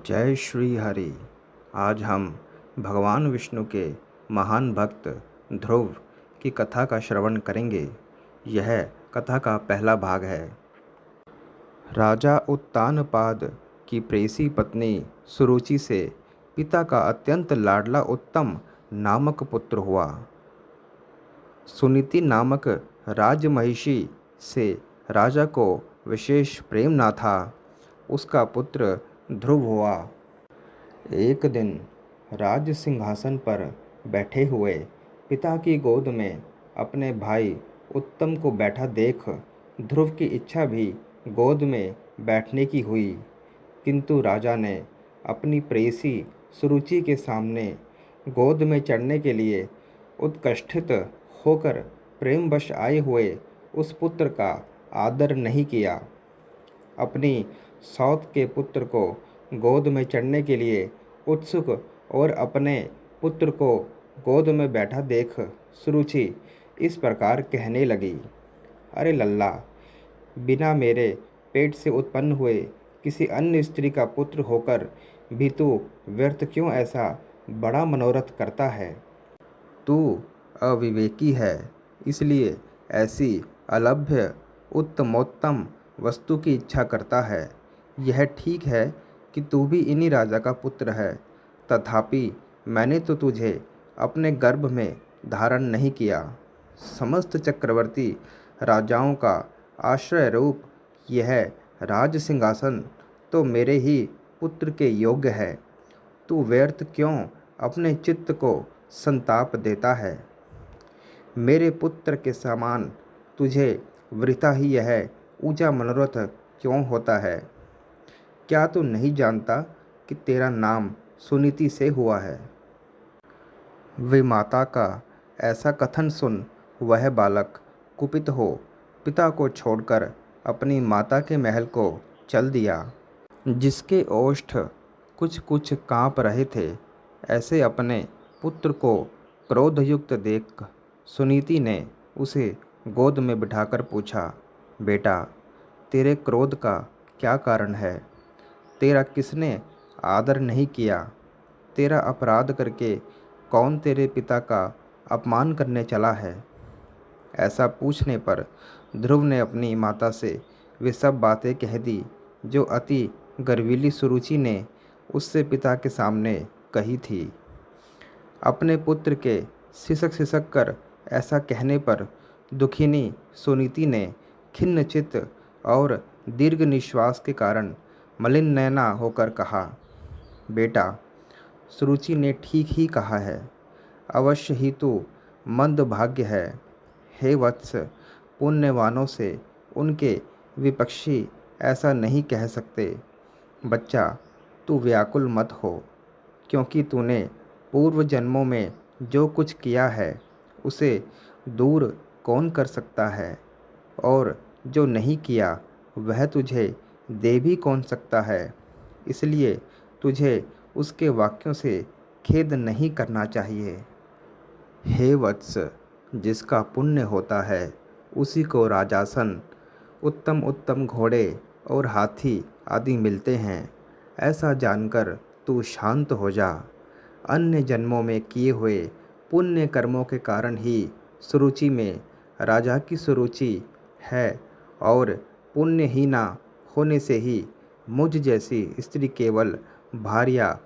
जय श्री हरि। आज हम भगवान विष्णु के महान भक्त ध्रुव की कथा का श्रवण करेंगे। यह कथा का पहला भाग है। राजा उत्तानपाद की प्रेसी पत्नी सुरुचि से पिता का अत्यंत लाडला उत्तम नामक पुत्र हुआ। सुनीति नामक राजमहिषी से राजा को विशेष प्रेम न था। उसका पुत्र ध्रुव हुआ। एक दिन राज सिंहासन पर बैठे हुए पिता की गोद में अपने भाई उत्तम को बैठा देख ध्रुव की इच्छा भी गोद में बैठने की हुई, किंतु राजा ने अपनी प्रेयसी सुरुचि के सामने गोद में चढ़ने के लिए उत्कंठित होकर प्रेमवश आए हुए उस पुत्र का आदर नहीं किया। अपनी सौत के पुत्र को गोद में चढ़ने के लिए उत्सुक और अपने पुत्र को गोद में बैठा देख सुरुचि इस प्रकार कहने लगी, अरे लल्ला, बिना मेरे पेट से उत्पन्न हुए किसी अन्य स्त्री का पुत्र होकर भी तू व्यर्थ क्यों ऐसा बड़ा मनोरथ करता है। तू अविवेकी है, इसलिए ऐसी अलभ्य उत्तमोत्तम वस्तु की इच्छा करता है। यह ठीक है कि तू भी इन्हीं राजा का पुत्र है, तथापि मैंने तो तुझे अपने गर्भ में धारण नहीं किया। समस्त चक्रवर्ती राजाओं का आश्रय रूप यह राज सिंहासन तो मेरे ही पुत्र के योग्य है। तू व्यर्थ क्यों अपने चित्त को संताप देता है। मेरे पुत्र के समान तुझे वृथा ही यह ऊंचा मनोरथ क्यों होता है। क्या तू नहीं जानता कि तेरा नाम सुनीति से हुआ है। विमाता का ऐसा कथन सुन वह बालक कुपित हो पिता को छोड़कर अपनी माता के महल को चल दिया। जिसके ओष्ठ कुछ कुछ काँप रहे थे, ऐसे अपने पुत्र को क्रोधयुक्त देख सुनीति ने उसे गोद में बिठाकर पूछा, बेटा, तेरे क्रोध का क्या कारण है। तेरा किसने आदर नहीं किया। तेरा अपराध करके कौन तेरे पिता का अपमान करने चला है। ऐसा पूछने पर ध्रुव ने अपनी माता से वे सब बातें कह दी जो अति गर्वीली सुरुचि ने उससे पिता के सामने कही थी। अपने पुत्र के सिसक सिसक कर ऐसा कहने पर दुखिनी सुनीति ने खिन्न चित्त और दीर्घ निश्वास के कारण मलिन नयना होकर कहा, बेटा, सुरुचि ने ठीक ही कहा है। अवश्य ही तू मंद भाग्य है। हे वत्स, पुण्यवानों से उनके विपक्षी ऐसा नहीं कह सकते। बच्चा, तू व्याकुल मत हो, क्योंकि तूने पूर्व जन्मों में जो कुछ किया है उसे दूर कौन कर सकता है, और जो नहीं किया वह तुझे दे भी कौन सकता है। इसलिए तुझे उसके वाक्यों से खेद नहीं करना चाहिए। हे वत्स, जिसका पुण्य होता है उसी को राजासन, उत्तम उत्तम घोड़े और हाथी आदि मिलते हैं। ऐसा जानकर तू शांत हो जा। अन्य जन्मों में किए हुए पुण्य कर्मों के कारण ही सुरुचि में राजा की सुरुचि है, और पुण्यहीना होने से ही मुझ जैसी स्त्री केवल भार्या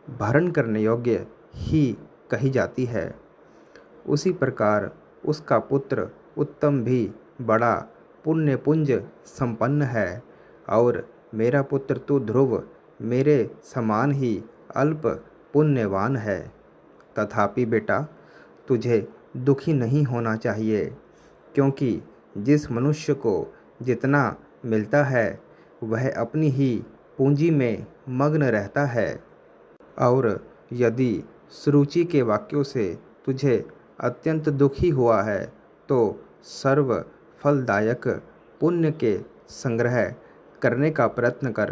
भरण करने योग्य ही कही जाती है। उसी प्रकार उसका पुत्र उत्तम भी बड़ा पुण्यपुंज संपन्न है, और मेरा पुत्र तो ध्रुव मेरे समान ही अल्प पुण्यवान है। तथापि बेटा, तुझे दुखी नहीं होना चाहिए, क्योंकि जिस मनुष्य को जितना मिलता है वह अपनी ही पूंजी में मग्न रहता है। और यदि सुरुचि के वाक्यों से तुझे अत्यंत दुखी हुआ है तो सर्व फलदायक पुण्य के संग्रह करने का प्रयत्न कर।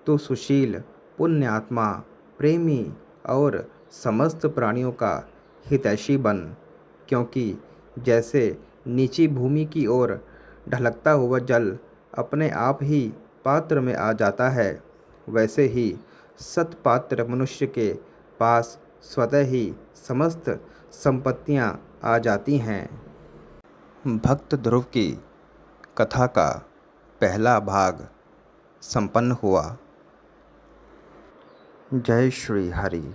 तू सुशील, पुण्यात्मा, प्रेमी और समस्त प्राणियों का हितैषी बन, क्योंकि जैसे नीची भूमि की ओर ढलकता हुआ जल अपने आप ही पात्र में आ जाता है, वैसे ही सत्पात्र मनुष्य के पास स्वतः ही समस्त संपत्तियां आ जाती हैं। भक्त ध्रुव की कथा का पहला भाग संपन्न हुआ। जय श्री हरि।